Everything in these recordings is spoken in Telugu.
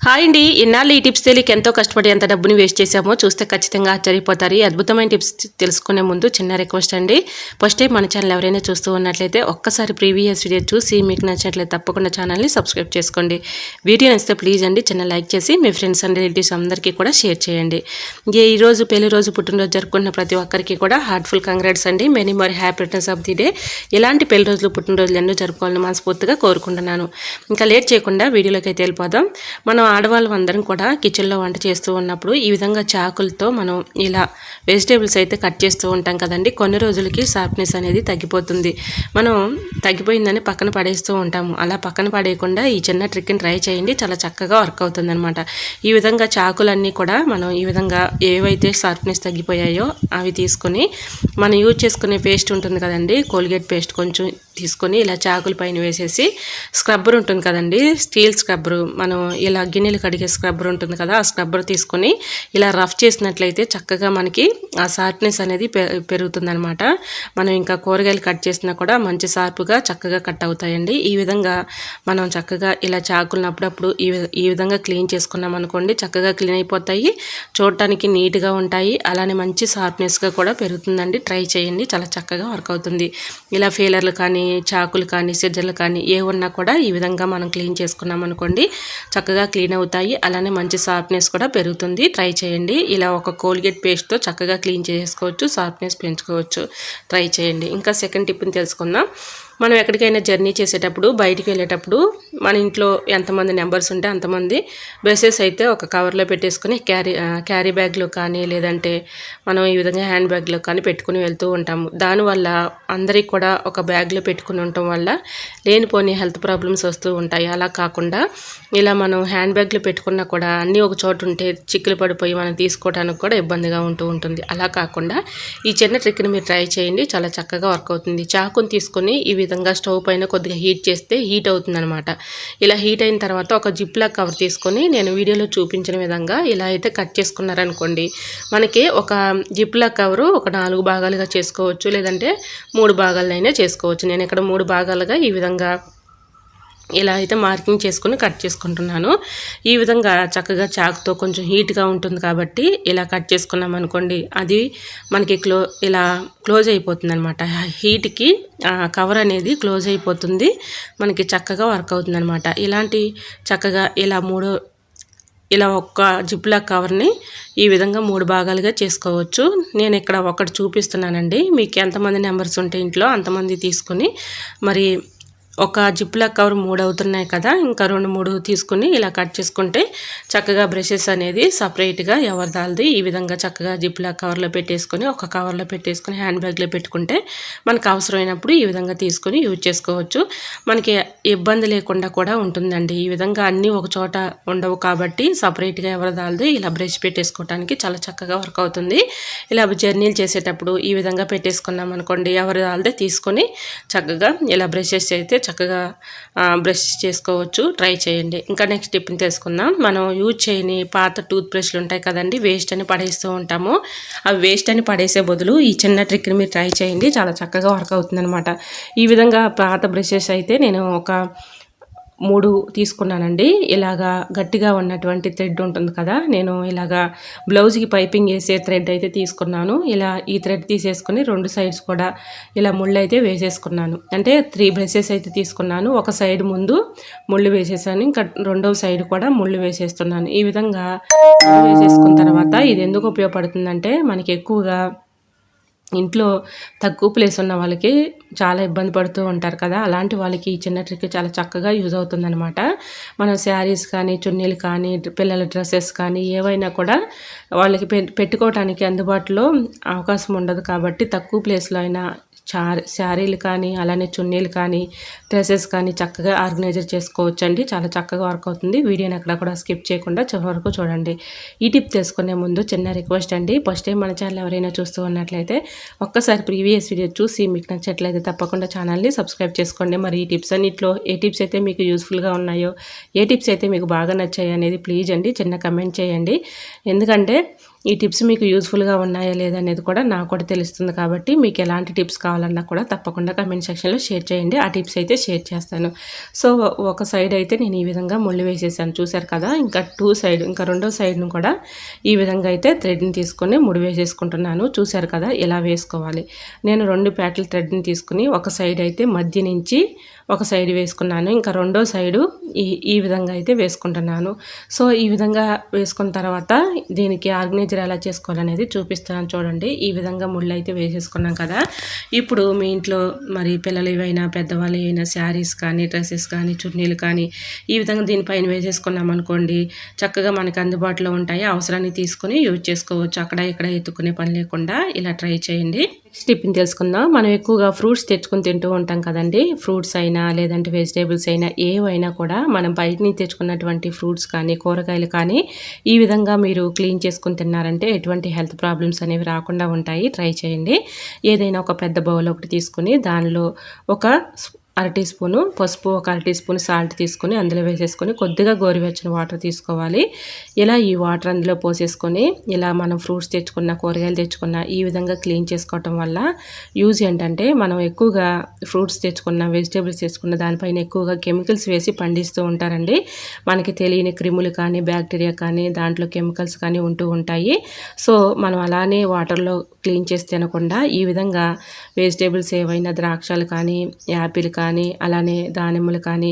హాయ్ అండి. ఇన్నాళ్ళు ఈ టిప్స్ తెలియక ఎంతో కష్టపడి ఎంత డబ్బుని వేస్ట్ చేశామో చూస్తే ఖచ్చితంగా ఆశ్చర్యపోతారు. ఈ అద్భుతమైన టిప్స్ తెలుసుకునే ముందు చిన్న రిక్వెస్ట్ అండి. ఫస్ట్ టైం మన ఛానల్ ఎవరైనా చూస్తూ ఉన్నట్లయితే ఒక్కసారి ప్రీవియస్ వీడియో చూసి మీకు నచ్చినట్లయితే తప్పకుండా ఛానల్ని సబ్స్క్రైబ్ చేసుకోండి. వీడియో నచ్చితే ప్లీజ్ అండి చిన్న లైక్ చేసి మీ ఫ్రెండ్స్ అండ్ రిలేటివ్స్ అందరికీ కూడా షేర్ చేయండి. ఈరోజు పెళ్లి రోజు పుట్టినరోజు జరుపుకున్న ప్రతి ఒక్కరికి కూడా హార్ట్ఫుల్ కంగ్రాట్స్ అండి. Many more happy returns of the day. ఇలాంటి పెళ్లి రోజులు పుట్టినరోజులు ఎన్నో జరుపుకోవాలని మనస్ఫూర్తిగా కోరుకుంటున్నాను. ఇంకా లేట్ చేయకుండా వీడియోలోకి అయితే వెళ్ళిపోదాం. మనం ఆడవాళ్ళం అందరం కూడా కిచెన్లో వంట చేస్తూ ఉన్నప్పుడు ఈ విధంగా చాకులతో మనం ఇలా వెజిటేబుల్స్ అయితే కట్ చేస్తూ ఉంటాం కదండి. కొన్ని రోజులకి షార్ప్నెస్ అనేది తగ్గిపోతుంది. మనం తగ్గిపోయిందని పక్కన పడేస్తూ ఉంటాము. అలా పక్కన పడేయకుండా ఈ చిన్న ట్రిక్ని ట్రై చేయండి. చాలా చక్కగా వర్క్ అవుతుంది అనమాట. ఈ విధంగా చాకులన్నీ కూడా మనం ఈ విధంగా ఏవైతే షార్ప్నెస్ తగ్గిపోయాయో అవి తీసుకొని మనం యూజ్ చేసుకునే పేస్ట్ ఉంటుంది కదండి, కోల్గేట్ పేస్ట్ కొంచెం తీసుకొని ఇలా చాకుల పైన వేసేసి స్క్రబ్బర్ ఉంటుంది కదండి, స్టీల్ స్క్రబ్బరు, మనం ఇలా గిన్నెలు కడిగే స్క్రబ్బర్ ఉంటుంది కదా, ఆ స్క్రబ్బర్ తీసుకొని ఇలా రఫ్ చేసినట్లయితే చక్కగా మనకి ఆ షార్ప్నెస్ అనేది పెరుగుతుందనమాట. మనం ఇంకా కూరగాయలు కట్ చేసినా కూడా మంచి షార్ప్గా చక్కగా కట్ అవుతాయండి. ఈ విధంగా మనం చక్కగా ఇలా చాకులను అప్పుడప్పుడు ఈ విధంగా క్లీన్ చేసుకున్నాం అనుకోండి, చక్కగా క్లీన్ అయిపోతాయి, చూడటానికి నీట్గా ఉంటాయి, అలానే మంచి షార్ప్నెస్గా కూడా పెరుగుతుందండి. ట్రై చేయండి, చాలా చక్కగా వర్క్ అవుతుంది. ఇలా ఫీలర్లు కానీ చాకులు కానీ సిజర్లు కానీ ఏ ఉన్నా కూడా ఈ విధంగా మనం క్లీన్ చేసుకున్నాం అనుకోండి, చక్కగా క్లీన్ అవుతాయి, అలానే మంచి షార్ప్నెస్ కూడా పెరుగుతుంది. ట్రై చేయండి. ఇలా ఒక కోల్గేట్ పేస్ట్తో చక్కగా క్లీన్ చేసుకోవచ్చు, షార్ప్నెస్ పెంచుకోవచ్చు. ట్రై చేయండి. ఇంకా సెకండ్ టిప్ని తెలుసుకుందాం. మనం ఎక్కడికైనా జర్నీ చేసేటప్పుడు బయటికి వెళ్ళేటప్పుడు మన ఇంట్లో ఎంతమంది నెంబర్స్ ఉంటే అంతమంది బ్రషెస్ అయితే ఒక కవర్లో పెట్టేసుకొని క్యారీ బ్యాగ్లో కానీ లేదంటే మనం ఈ విధంగా హ్యాండ్ బ్యాగ్లో కానీ పెట్టుకుని వెళ్తూ ఉంటాము. దానివల్ల అందరికి కూడా ఒక బ్యాగ్లో పెట్టుకుని ఉండటం వల్ల లేనిపోని హెల్త్ ప్రాబ్లమ్స్ వస్తూ ఉంటాయి. అలా కాకుండా ఇలా మనం హ్యాండ్ బ్యాగ్లో పెట్టుకున్నా కూడా అన్నీ ఒక చోట ఉంటే చిక్కులు పడిపోయి మనం తీసుకోవడానికి కూడా ఇబ్బందిగా ఉంటుంది. అలా కాకుండా ఈ చిన్న ట్రిక్ని మీరు ట్రై చేయండి, చాలా చక్కగా వర్క్ అవుతుంది. చాకుని తీసుకొని ఈ విధంగా స్టవ్ పైన కొద్దిగా హీట్ చేస్తే హీట్ అవుతుందన్నమాట. ఇలా హీట్ అయిన తర్వాత ఒక జిప్లా కవర్ తీసుకొని నేను వీడియోలో చూపించిన విధంగా ఇలా అయితే కట్ చేసుకున్నారనుకోండి, మనకి ఒక జిప్లా కవరు ఒక 4 భాగాలుగా చేసుకోవచ్చు, లేదంటే 3 భాగాలైనా చేసుకోవచ్చు. నేను ఇక్కడ 3 భాగాలుగా ఈ విధంగా ఇలా అయితే మార్కింగ్ చేసుకుని కట్ చేసుకుంటున్నాను. ఈ విధంగా చక్కగా చాకుతో కొంచెం హీట్గా ఉంటుంది కాబట్టి ఇలా కట్ చేసుకున్నాం అనుకోండి, అది మనకి ఇలా క్లోజ్ అయిపోతుంది అనమాట. హీట్కి కవర్ అనేది క్లోజ్ అయిపోతుంది, మనకి చక్కగా వర్క్ అవుతుంది అనమాట. ఇలాంటి చక్కగా ఇలా ఒక్క జిప్లా కవర్ని ఈ విధంగా 3 భాగాలుగా చేసుకోవచ్చు. నేను ఇక్కడ ఒకటి చూపిస్తున్నానండి. మీకు ఎంతమంది నెంబర్స్ ఉంటే ఇంట్లో అంతమంది తీసుకొని మరి ఒక జిప్లా కవర్ 3 అవుతున్నాయి కదా, ఇంకా 2-3 తీసుకుని ఇలా కట్ చేసుకుంటే చక్కగా బ్రషెస్ అనేది సపరేట్గా ఎవరిదాల్ది ఈ విధంగా చక్కగా జిప్లా కవర్లో పెట్టేసుకొని ఒక కవర్లో పెట్టేసుకొని హ్యాండ్ బ్యాగ్లో పెట్టుకుంటే మనకు అవసరమైనప్పుడు ఈ విధంగా తీసుకొని యూజ్ చేసుకోవచ్చు. మనకి ఇబ్బంది లేకుండా కూడా ఉంటుందండి. ఈ విధంగా అన్నీ ఒక చోట ఉండవు కాబట్టి సపరేట్గా ఎవరిదాల్ది ఇలా బ్రష్ పెట్టేసుకోవడానికి చాలా చక్కగా వర్క్ అవుతుంది. ఇలా జర్నీలు చేసేటప్పుడు ఈ విధంగా పెట్టేసుకున్నాం అనుకోండి, ఎవరిదాల్దే తీసుకొని చక్కగా ఇలా బ్రషెస్ అయితే చక్కగా బ్రష్ చేసుకోవచ్చు. ట్రై చేయండి. ఇంకా నెక్స్ట్ టిప్ని తెలుసుకుందాం. మనం యూజ్ చేయని పాత టూత్ బ్రష్లు ఉంటాయి కదండి, వేస్ట్ అని పడేస్తూ ఉంటాము. అవి వేస్ట్ అని పడేసే బదులు ఈ చిన్న ట్రిక్ని మీరు ట్రై చేయండి, చాలా చక్కగా వర్క్ అవుతుందన్నమాట. ఈ విధంగా పాత బ్రషెస్ అయితే నేను ఒక 3 తీసుకున్నానండి. ఇలాగా గట్టిగా ఉన్నటువంటి థ్రెడ్ ఉంటుంది కదా, నేను ఇలాగా బ్లౌజ్కి పైపింగ్ వేసే థ్రెడ్ అయితే తీసుకున్నాను. ఇలా ఈ థ్రెడ్ తీసేసుకొని 2 సైడ్స్ కూడా ఇలా ముళ్ళు అయితే వేసేసుకున్నాను. అంటే 3 బ్రషెస్ అయితే తీసుకున్నాను. ఒక సైడ్ ముందు ముళ్ళు వేసేసాను, ఇంకా రెండవ సైడ్ కూడా ముళ్ళు వేసేస్తున్నాను. ఈ విధంగా వేసేసుకున్న తర్వాత ఇది ఎందుకు ఉపయోగపడుతుందంటే, మనకి ఎక్కువగా ఇంట్లో తక్కువ ప్లేస్ ఉన్న వాళ్ళకి చాలా ఇబ్బంది పడుతూ ఉంటారు కదా, అలాంటి వాళ్ళకి ఈ చిన్న ట్రిక్ చాలా చక్కగా యూజ్ అవుతుందన్నమాట. మనం శారీస్ కానీ చున్నీలు కానీ పిల్లల డ్రెస్సెస్ కానీ ఏవైనా కూడా వాళ్ళకి పెట్టుకోవడానికి అందుబాటులో అవకాశం ఉండదు కాబట్టి తక్కువ ప్లేస్లో అయినా శారీలు కానీ అలానే చున్నీలు కానీ డ్రెస్సెస్ కానీ చక్కగా ఆర్గనైజర్ చేసుకోవచ్చండి. చాలా చక్కగా వర్క్ అవుతుంది. వీడియోని ఎక్కడ కూడా స్కిప్ చేయకుండా చివరి వరకు చూడండి. ఈ టిప్ తెలుసుకునే ముందు చిన్న రిక్వెస్ట్ అండి, ఫస్ట్ టైం మన ఛానల్ ఎవరైనా చూస్తూ ఉన్నట్లయితే ఒక్కసారి ప్రీవియస్ వీడియో చూసి మీకు నచ్చట్లయితే తప్పకుండా ఛానల్ని సబ్స్క్రైబ్ చేసుకోండి. మరి ఈ టిప్స్ అన్నింటిలో ఏ టిప్స్ అయితే మీకు యూస్ఫుల్గా ఉన్నాయో, ఏ టిప్స్ అయితే మీకు బాగా నచ్చాయో అనేది ప్లీజ్ అండి చిన్న కమెంట్ చేయండి. ఎందుకంటే ఈ టిప్స్ మీకు యూజ్ఫుల్గా ఉన్నాయా లేదా అనేది కూడా నాకు కూడా తెలుస్తుంది కాబట్టి మీకు ఎలాంటి టిప్స్ కావాలన్నా కూడా తప్పకుండా కమెంట్ సెక్షన్లో షేర్ చేయండి. ఆ టిప్స్ అయితే షేర్ చేస్తాను. సో ఒక సైడ్ అయితే నేను ఈ విధంగా ముళ్ళు వేసేసాను చూసారు కదా. ఇంకా రెండో సైడ్ను కూడా ఈ విధంగా అయితే థ్రెడ్ని తీసుకొని ముడి వేసేసుకుంటున్నాను. చూసారు కదా ఇలా వేసుకోవాలి. నేను 2 ప్యాట్ల థ్రెడ్ని తీసుకుని ఒక సైడ్ అయితే మధ్య నుంచి ఒక సైడ్ వేసుకున్నాను. ఇంకా రెండో సైడు ఈ విధంగా అయితే వేసుకుంటున్నాను. సో ఈ విధంగా వేసుకున్న తర్వాత దీనికి ఆర్గనైజర్ ఎలా చేసుకోవాలనేది చూపిస్తున్నాను చూడండి. ఈ విధంగా ముళ్ళు అయితే వేసేసుకున్నాం కదా. ఇప్పుడు మీ ఇంట్లో మరి పిల్లలు ఏవైనా పెద్దవాళ్ళు అయినా శారీస్ కానీ డ్రెస్సెస్ కానీ చున్నీలు కానీ ఈ విధంగా దీనిపైన వేసేసుకున్నాం అనుకోండి, చక్కగా మనకు అందుబాటులో ఉంటాయి. అవసరాన్ని తీసుకొని యూజ్ చేసుకోవచ్చు. అక్కడ ఇక్కడ ఎత్తుకునే పని లేకుండా ఇలా ట్రై చేయండి. నెక్స్ట్ టిప్ని తెలుసుకుందాం. మనం ఎక్కువగా ఫ్రూట్స్ తెచ్చుకొని తింటూ ఉంటాం కదండి. ఫ్రూట్స్ అయినా లేదంటే వెజిటేబుల్స్ అయినా ఏవైనా కూడా మనం బయట నుంచి తెచ్చుకున్నటువంటి ఫ్రూట్స్ కానీ కూరగాయలు కానీ ఈ విధంగా మీరు క్లీన్ చేసుకుని తిన్నారంటే ఎటువంటి హెల్త్ ప్రాబ్లమ్స్ అనేవి రాకుండా ఉంటాయి. ట్రై చేయండి. ఏదైనా ఒక పెద్ద బౌల్ ఒకటి తీసుకుని దానిలో ఒక అర టీ స్పూను పసుపు, ఒక అర టీ స్పూన్ సాల్ట్ తీసుకొని అందులో వేసేసుకొని కొద్దిగా గోరువెచ్చని వాటర్ తీసుకోవాలి. ఇలా ఈ వాటర్ అందులో పోసేసుకొని ఇలా మనం ఫ్రూట్స్ తెచ్చుకున్న కూరగాయలు తెచ్చుకున్న ఈ విధంగా క్లీన్ చేసుకోవటం వల్ల యూజ్ ఏంటంటే మనం ఎక్కువగా ఫ్రూట్స్ తెచ్చుకున్న వెజిటేబుల్స్ తెచ్చుకున్న దానిపైన ఎక్కువగా కెమికల్స్ వేసి పండిస్తూ ఉంటారండి. మనకి తెలియని క్రిములు కానీ బ్యాక్టీరియా కానీ దాంట్లో కెమికల్స్ కానీ ఉంటూ ఉంటాయి. సో మనం అలానే వాటర్లో క్లీన్ చేసి తినకుండా ఈ విధంగా వెజిటేబుల్స్ ఏవైనా ద్రాక్షలు కానీ యాపిల్ కానీ అలానే దానిమ్మలు కానీ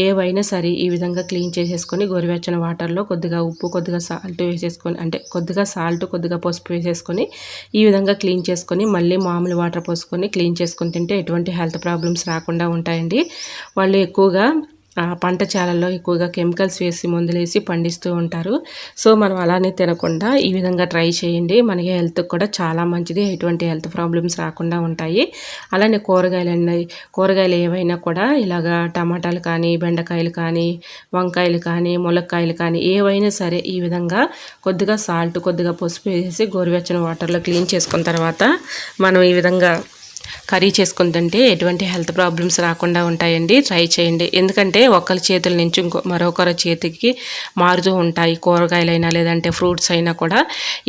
ఏవైనా సరే ఈ విధంగా క్లీన్ చేసేసుకొని గోరువెచ్చని వాటర్లో కొద్దిగా ఉప్పు, కొద్దిగా సాల్ట్ వేసేసుకొని అంటే కొద్దిగా సాల్ట్, కొద్దిగా పసుపు వేసేసుకొని ఈ విధంగా క్లీన్ చేసుకొని మళ్ళీ మామూలు వాటర్ పోసుకొని క్లీన్ చేసుకొని తింటే ఎటువంటి హెల్త్ ప్రాబ్లమ్స్ రాకుండా ఉంటాయండి. వాళ్ళు ఎక్కువగా పంట చేలల్లో ఎక్కువగా కెమికల్స్ వేసి మందులేసి పండిస్తూ ఉంటారు. సో మనం అలానే తినకుండా ఈ విధంగా ట్రై చేయండి. మనకి హెల్త్కి కూడా చాలా మంచిది. ఎటువంటి హెల్త్ ప్రాబ్లమ్స్ రాకుండా ఉంటాయి. అలానే కూరగాయలు ఏవైనా కూడా ఇలాగా టమాటాలు కానీ బెండకాయలు కానీ వంకాయలు కానీ ములక్కాయలు కానీ ఏవైనా సరే ఈ విధంగా కొద్దిగా సాల్ట్, కొద్దిగా పసుపు వేసి గోరువెచ్చని వాటర్లో క్లీన్ చేసుకున్న తర్వాత మనం ఈ విధంగా కర్రీ చేసుకుని తింటే ఎటువంటి హెల్త్ ప్రాబ్లమ్స్ రాకుండా ఉంటాయండి. ట్రై చేయండి. ఎందుకంటే ఒకరి చేతుల నుంచి మరొకరి చేతికి మారుతూ ఉంటాయి. కూరగాయలైనా లేదంటే ఫ్రూట్స్ అయినా కూడా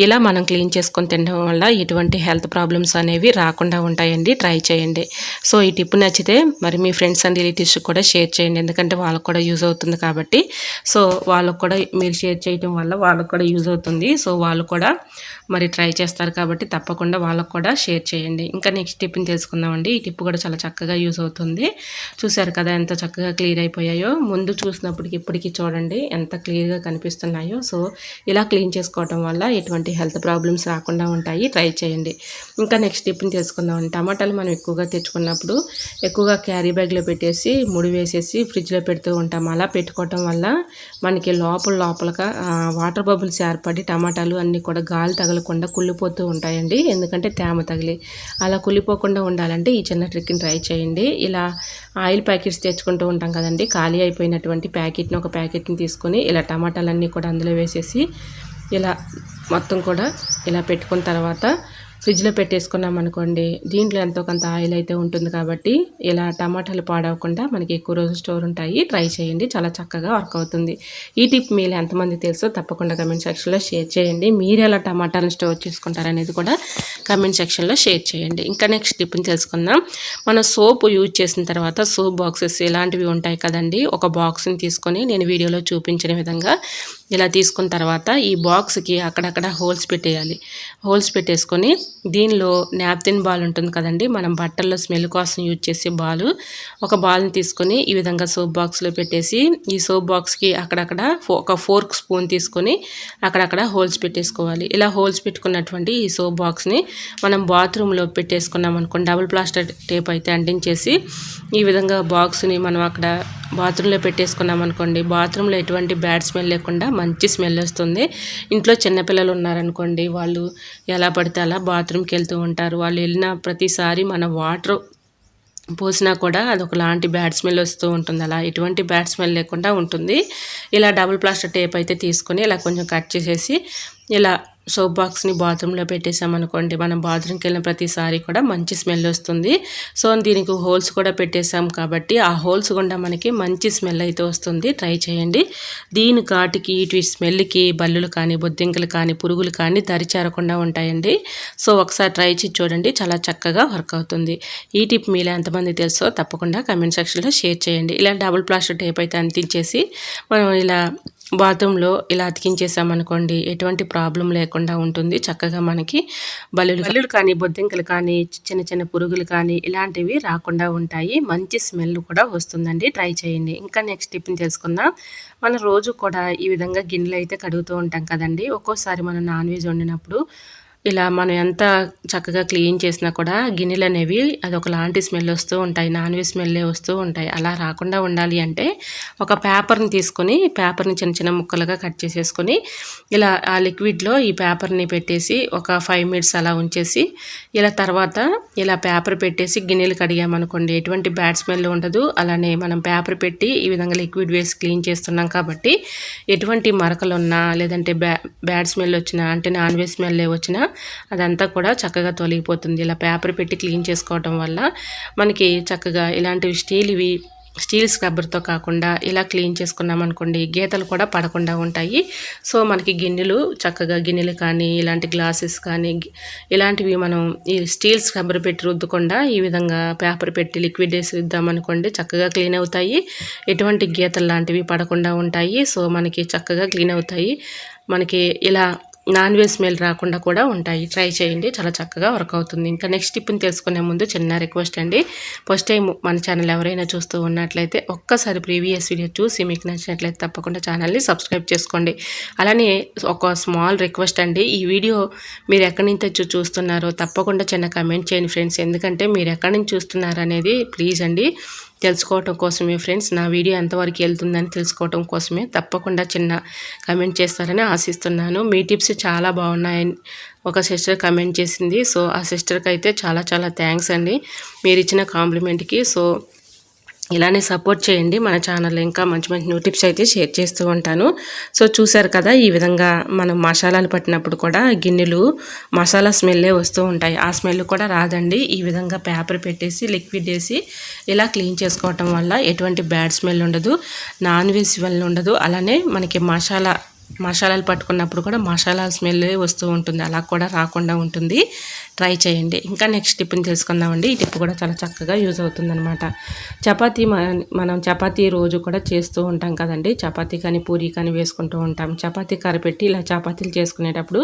ఇలా మనం క్లీన్ చేసుకొని తినడం వల్ల ఎటువంటి హెల్త్ ప్రాబ్లమ్స్ అనేవి రాకుండా ఉంటాయండి. ట్రై చేయండి. సో ఈ టిప్ నచ్చితే మరి మీ ఫ్రెండ్స్ అండ్ రిలేటివ్స్కి కూడా షేర్ చేయండి. ఎందుకంటే వాళ్ళకు కూడా యూజ్ అవుతుంది కాబట్టి. సో వాళ్ళకు కూడా మీరు షేర్ చేయడం వల్ల వాళ్ళకు కూడా యూజ్ అవుతుంది. సో వాళ్ళు కూడా మరి ట్రై చేస్తారు కాబట్టి తప్పకుండా వాళ్ళకు కూడా షేర్ చేయండి. ఇంకా నెక్స్ట్ టిప్ని తెలుసుకుందామండి. ఈ టిప్ కూడా చాలా చక్కగా యూజ్ అవుతుంది. చూసారు కదా ఎంత చక్కగా క్లియర్ అయిపోయాయో. ముందు చూసినప్పటికి ఇప్పటికీ చూడండి ఎంత క్లియర్గా కనిపిస్తున్నాయో. సో ఇలా క్లీన్ చేసుకోవటం వల్ల ఎటువంటి హెల్త్ ప్రాబ్లమ్స్ రాకుండా ఉంటాయి. ట్రై చేయండి. ఇంకా నెక్స్ట్ టిప్ని తెలుసుకుందామండి. టమాటాలు మనం ఎక్కువగా తెచ్చుకున్నప్పుడు ఎక్కువగా క్యారీ బ్యాగ్లో పెట్టేసి ముడి వేసేసి ఫ్రిడ్జ్లో పెడుతూ ఉంటాం. అలా పెట్టుకోవటం వల్ల మనకి లోపలగా వాటర్ బబుల్స్ ఏర్పడి టమాటాలు అన్నీ కూడా గాలి తగలకుండా కుళ్ళిపోతూ ఉంటాయండి. ఎందుకంటే తేమ తగిలి అలా కుళ్ళిపోకుండా ఉండాలంటే ఈ చిన్న ట్రిక్ని ట్రై చేయండి. ఇలా ఆయిల్ ప్యాకెట్స్ తెచ్చుకుంటూ ఉంటాం కదండి. ఖాళీ అయిపోయినటువంటి ఒక ప్యాకెట్ని తీసుకొని ఇలా టమాటాలన్నీ కూడా అందులో వేసేసి ఇలా మొత్తం కూడా ఇలా పెట్టుకున్న తర్వాత ఫ్రిడ్జ్లో పెట్టేసుకున్నాం అనుకోండి, దీంట్లో ఎంతో కొంత ఆయిల్ అయితే ఉంటుంది కాబట్టి ఇలా టమాటాలు పాడవకుండా మనకి ఎక్కువ రోజులు స్టోర్ ఉంటాయి. ట్రై చేయండి. చాలా చక్కగా వర్క్ అవుతుంది. ఈ టిప్ మీరు ఎంతమంది తెలుసో తప్పకుండా కమెంట్ సెక్షన్లో షేర్ చేయండి. మీరు ఎలా టమాటాలను స్టోర్ చేసుకుంటారనేది కూడా కమెంట్ సెక్షన్లో షేర్ చేయండి. ఇంకా నెక్స్ట్ టిప్ని తెలుసుకుందాం. మనం సోప్ యూజ్ చేసిన తర్వాత సోప్ బాక్సెస్ ఇలాంటివి ఉంటాయి కదండి. ఒక బాక్స్ని తీసుకొని నేను వీడియోలో చూపించిన విధంగా ఇలా తీసుకున్న తర్వాత ఈ బాక్స్కి అక్కడక్కడ హోల్స్ పెట్టేయాలి. హోల్స్ పెట్టేసుకొని దీనిలో నాప్కిన్ బాల్ ఉంటుంది కదండి, మనం బట్టల్లో స్మెల్ కోసం యూజ్ చేసే బాలు, ఒక బాల్ని తీసుకొని ఈ విధంగా సోప్ బాక్స్లో పెట్టేసి ఈ సోప్ బాక్స్కి అక్కడక్కడ ఒక ఫోర్క్ స్పూన్ తీసుకొని అక్కడక్కడ హోల్స్ పెట్టేసుకోవాలి. ఇలా హోల్స్ పెట్టుకున్నటువంటి ఈ సోప్ బాక్స్ని మనం బాత్రూంలో పెట్టేసుకున్నాం అనుకోండి, డబుల్ ప్లాస్టర్ టేప్ అయితే అంటించేసి ఈ విధంగా బాక్స్ని మనం అక్కడ బాత్రూంలో పెట్టేసుకున్నాం అనుకోండి, బాత్రూంలో ఎటువంటి బ్యాడ్ స్మెల్ లేకుండా మంచి స్మెల్ వస్తుంది. ఇంట్లో చిన్నపిల్లలు ఉన్నారనుకోండి, వాళ్ళు ఎలా పడితే అలా బాత్రూమ్కి వెళ్తూ ఉంటారు. వాళ్ళు వెళ్ళిన ప్రతిసారి మన వాటర్ పోసినా కూడా అదొకలాంటి బ్యాడ్ స్మెల్ వస్తూ ఉంటుంది. అలా ఎటువంటి బ్యాడ్ స్మెల్ లేకుండా ఉంటుంది. ఇలా డబుల్ ప్లాస్టర్ టేప్ అయితే తీసుకొని ఇలా కొంచెం కట్ చేసేసి ఇలా సోప్ బాక్స్ని బాత్రూంలో పెట్టేసామనుకోండి, మనం బాత్రూమ్కి వెళ్ళిన ప్రతిసారి కూడా మంచి స్మెల్ వస్తుంది. సో దీనికి హోల్స్ కూడా పెట్టేసాం కాబట్టి ఆ హోల్స్ గుండా మనకి మంచి స్మెల్ అయితే వస్తుంది. ట్రై చేయండి. దీని ఘాటుకి ఇటు స్మెల్కి బల్లులు కానీ బొద్దింకలు కానీ పురుగులు కానీ దరిచేరకుండా ఉంటాయండి. సో ఒకసారి ట్రై చేసి చూడండి, చాలా చక్కగా వర్క్ అవుతుంది. ఈ టిప్ మీలో ఎంతమంది తెలుసో తప్పకుండా కమెంట్ సెక్షన్లో షేర్ చేయండి. ఇలా డబుల్ ప్లాస్టర్ టేప్ అయితే అంటించేసి మనం ఇలా బాత్రూంలో ఇలా అతికించేసామనుకోండి, ఎటువంటి ప్రాబ్లం లేకుండా ఉంటుంది. చక్కగా మనకి బల్లులు కానీ బొద్దింకలు కానీ చిన్న చిన్న పురుగులు కానీ ఇలాంటివి రాకుండా ఉంటాయి. మంచి స్మెల్ కూడా వస్తుందండి. ట్రై చేయండి. ఇంకా నెక్స్ట్ టిప్ని తెలుసుకుందాం. మనం రోజు కూడా ఈ విధంగా గిన్నెలు అయితే కడుగుతూ ఉంటాం కదండి. ఒక్కోసారి మనం నాన్ వెజ్ వండినప్పుడు ఇలా మనం ఎంత చక్కగా క్లీన్ చేసినా కూడా గిన్నెలు అనేవి అదొకలాంటి స్మెల్ వస్తూ ఉంటాయి. నాన్ వెజ్ స్మెల్లే వస్తూ ఉంటాయి. అలా రాకుండా ఉండాలి అంటే ఒక పేపర్ని తీసుకొని పేపర్ని చిన్న చిన్న ముక్కలుగా కట్ చేసేసుకొని ఇలా ఆ లిక్విడ్లో ఈ పేపర్ని పెట్టేసి ఒక 5 మినిట్స్ అలా ఉంచేసి ఇలా తర్వాత ఇలా పేపర్ పెట్టేసి గిన్నెలు కడిగామనుకోండి, ఎటువంటి బ్యాడ్ స్మెల్ ఉండదు. అలానే మనం పేపర్ పెట్టి ఈ విధంగా లిక్విడ్ వేసి క్లీన్ చేస్తున్నాం కాబట్టి ఎటువంటి మరకలున్నా లేదంటే బ్యాడ్ స్మెల్ వచ్చినా అంటే నాన్ వెజ్ స్మెల్ వచ్చినా అదంతా కూడా చక్కగా తొలగిపోతుంది. ఇలా పేపర్ పెట్టి క్లీన్ చేసుకోవటం వల్ల మనకి చక్కగా ఇలాంటివి స్టీల్ స్క్రబ్బర్తో కాకుండా ఇలా క్లీన్ చేసుకున్నాం అనుకోండి, గీతలు కూడా పడకుండా ఉంటాయి. సో మనకి గిన్నెలు కానీ ఇలాంటి గ్లాసెస్ కానీ ఇలాంటివి మనం ఈ స్టీల్ స్క్రబ్బర్ పెట్టి రుద్దకుండా ఈ విధంగా పేపర్ పెట్టి లిక్విడ్ వేసి రుద్దామనుకోండి, చక్కగా క్లీన్ అవుతాయి. ఎటువంటి గీతలు లాంటివి పడకుండా ఉంటాయి. సో మనకి చక్కగా క్లీన్ అవుతాయి. మనకి ఇలా నాన్ వెజ్ స్మెల్ రాకుండా కూడా ఉంటాయి. ట్రై చేయండి, చాలా చక్కగా వర్క్ అవుతుంది. ఇంకా నెక్స్ట్ టిప్ని తెలుసుకునే ముందు చిన్న రిక్వెస్ట్ అండి. ఫస్ట్ టైం మన ఛానల్ ఎవరైనా చూస్తూ ఉన్నట్లయితే ఒక్కసారి ప్రీవియస్ వీడియో చూసి మీకు నచ్చినట్లయితే తప్పకుండా ఛానల్ని సబ్స్క్రైబ్ చేసుకోండి. అలానే ఒక స్మాల్ రిక్వెస్ట్ అండి, ఈ వీడియో మీరు ఎక్కడి నుంచి చూస్తున్నారో తప్పకుండా చిన్న కమెంట్ చేయండి ఫ్రెండ్స్. ఎందుకంటే మీరు ఎక్కడి నుంచి చూస్తున్నారు అనేది ప్లీజ్ అండి తెలుసుకోవటం కోసమే ఫ్రెండ్స్. నా వీడియో ఎంతవరకు వెళ్తుందని తెలుసుకోవటం కోసమే తప్పకుండా చిన్న కమెంట్ చేస్తారని ఆశిస్తున్నాను. మీ టిప్స్ చాలా బాగున్నాయని ఒక సిస్టర్ కమెంట్ చేసింది. సో ఆ సిస్టర్కి అయితే చాలా చాలా థ్యాంక్స్ అండి మీరు ఇచ్చిన కాంప్లిమెంట్కి. సో ఇలానే సపోర్ట్ చేయండి. మన ఛానల్లో ఇంకా మంచి మంచి న్యూ టిప్స్ అయితే షేర్ చేస్తూ ఉంటాను. సో చూసారు కదా, ఈ విధంగా మనం మసాలాలు పట్టినప్పుడు కూడా గిన్నెలు మసాలా స్మెల్లే వస్తూ ఉంటాయి. ఆ స్మెల్ కూడా రాదండి. ఈ విధంగా పేపర్ పెట్టేసి లిక్విడ్ వేసి ఇలా క్లీన్ చేసుకోవటం వల్ల ఎటువంటి బ్యాడ్ స్మెల్ ఉండదు, నాన్ వెజ్ స్మెల్ ఉండదు. అలానే మనకి మసాలాలు పట్టుకున్నప్పుడు కూడా మసాలా స్మెల్ వస్తూ ఉంటుంది. అలా కూడా రాకుండా ఉంటుంది. ట్రై చేయండి. ఇంకా నెక్స్ట్ టిప్ని తెలుసుకుందామండి. ఈ టిప్ కూడా చాలా చక్కగా యూజ్ అవుతుందన్నమాట. మనం చపాతీ రోజు కూడా చేస్తూ ఉంటాం కదండి. చపాతీ కానీ పూరీ కానీ వేసుకుంటూ ఉంటాం. చపాతీ కర్ర పెట్టి ఇలా చపాతీలు చేసుకునేటప్పుడు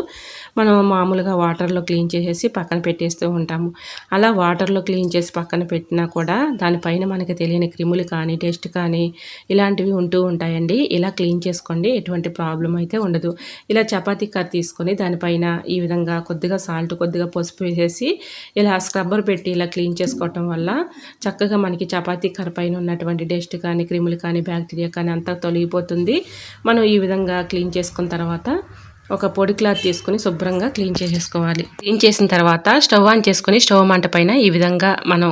మనం మామూలుగా వాటర్లో క్లీన్ చేసేసి పక్కన పెట్టేస్తూ ఉంటాము. అలా వాటర్లో క్లీన్ చేసి పక్కన పెట్టినా కూడా దానిపైన మనకి తెలియని క్రిములు కానీ టెస్ట్ కానీ ఇలాంటివి ఉంటూ ఉంటాయండి. ఇలా క్లీన్ చేసుకోండి, ఎటువంటి ప్రాబ్లం అయితే ఉండదు. ఇలా చపాతీ కర్ర తీసుకొని దానిపైన ఈ విధంగా కొద్దిగా సాల్ట్ కొద్దిగా పసుపు వేసేసి ఇలా స్క్రబ్బర్ పెట్టి ఇలా క్లీన్ చేసుకోవటం వల్ల చక్కగా మనకి చపాతీ కర్ర పైన ఉన్నటువంటి డస్ట్ కానీ క్రిములు కానీ బ్యాక్టీరియా కానీ అంతా తొలగిపోతుంది. మనం ఈ విధంగా క్లీన్ చేసుకున్న తర్వాత ఒక పొడి క్లాత్ తీసుకొని శుభ్రంగా క్లీన్ చేసేసుకోవాలి. క్లీన్ చేసిన తర్వాత స్టవ్ ఆన్ చేసుకొని స్టవ్ మంట పైన ఈ విధంగా మనం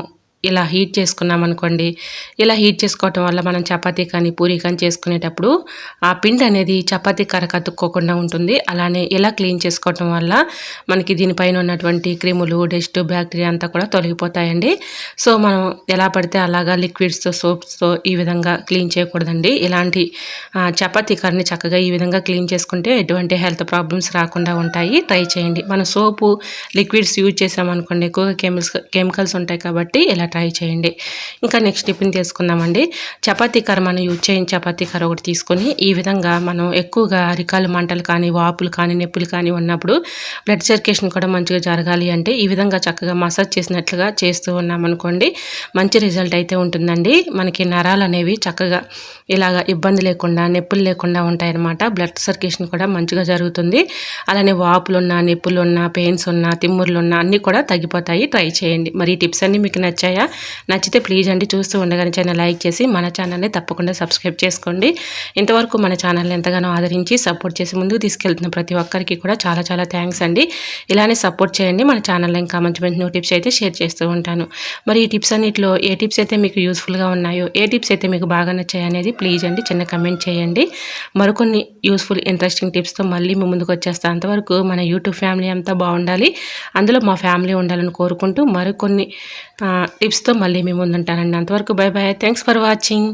ఇలా హీట్ చేసుకున్నాం అనుకోండి. ఇలా హీట్ చేసుకోవటం వల్ల మనం చపాతీ కానీ పూరీ కానీ చేసుకునేటప్పుడు ఆ పిండి అనేది చపాతీ కర్రకు అతుక్కోకుండా ఉంటుంది. అలానే ఇలా క్లీన్ చేసుకోవటం వల్ల మనకి దీనిపైన ఉన్నటువంటి క్రిములు డస్ట్ బ్యాక్టీరియా అంతా కూడా తొలగిపోతాయండి. సో మనం ఎలా పడితే అలాగా లిక్విడ్స్తో సోప్స్తో ఈ విధంగా క్లీన్ చేయకూడదండి. ఇలాంటి చపాతీ కర్రని చక్కగా ఈ విధంగా క్లీన్ చేసుకుంటే ఎటువంటి హెల్త్ ప్రాబ్లమ్స్ రాకుండా ఉంటాయి. ట్రై చేయండి. మనం సోపు లిక్విడ్స్ యూజ్ చేసామనుకోండి, ఎక్కువగా కెమికల్స్ ఉంటాయి కాబట్టి ఇలా ట్రై చేయండి. ఇంకా నెక్స్ట్ టిఫిన్ తీసుకుందామండి. చపాతీ కర్ర మనం యూజ్ చేయని చపాతీ కర్ర ఒకటి తీసుకొని ఈ విధంగా మనం ఎక్కువగా అరికాలు మంటలు కానీ వాపులు కానీ నొప్పులు కానీ ఉన్నప్పుడు బ్లడ్ సర్క్యులేషన్ కూడా మంచిగా జరగాలి అంటే ఈ విధంగా చక్కగా మసాజ్ చేసినట్లుగా చేస్తూ ఉన్నామనుకోండి, మంచి రిజల్ట్ అయితే ఉంటుందండి. మనకి నరాలు అనేవి చక్కగా ఇలాగ ఇబ్బంది లేకుండా నొప్పులు లేకుండా ఉంటాయన్నమాట. బ్లడ్ సర్క్యులేషన్ కూడా మంచిగా జరుగుతుంది. అలానే వాపులున్నా నొప్పులున్నా పెయిన్స్ ఉన్నా తిమ్ముర్లున్నా అన్నీ కూడా తగ్గిపోతాయి. ట్రై చేయండి. మరి ఈ టిప్స్ అన్నీ మీకు నచ్చాయా? నచ్చాయా? నచ్చితే ప్లీజ్ అండి చూస్తూ ఉండగానే ఛానల్ లైక్ చేసి మన ఛానల్ని తప్పకుండా సబ్స్క్రైబ్ చేసుకోండి. ఇంతవరకు మన ఛానల్ని ఎంతగానో ఆదరించి సపోర్ట్ చేసి ముందుకు తీసుకెళ్తున్న ప్రతి ఒక్కరికి కూడా చాలా చాలా థ్యాంక్స్ అండి. ఇలానే సపోర్ట్ చేయండి. మన ఛానల్లో ఇంకా మంచి మంచి న్యూ టిప్స్ అయితే షేర్ చేస్తూ ఉంటాను. మరి ఈ టిప్స్ అన్నిటిలో ఏ టిప్స్ అయితే మీకు యూస్ఫుల్గా ఉన్నాయో, ఏ టిప్స్ అయితే మీకు బాగా నచ్చాయి అనేది ప్లీజ్ అండి చిన్న కమెంట్ చేయండి. మరికొన్ని యూస్ఫుల్ ఇంట్రెస్టింగ్ టిప్స్తో మళ్ళీ మీ ముందుకు వచ్చేస్తాను. అంతవరకు మన యూట్యూబ్ ఫ్యామిలీ అంతా బాగుండాలి, అందులో మా ఫ్యామిలీ ఉండాలని కోరుకుంటూ మరికొన్ని టిప్స్తో మళ్ళీ మీ ముందు ఉంటానండి. అంతవరకు by by. Thanks for watching.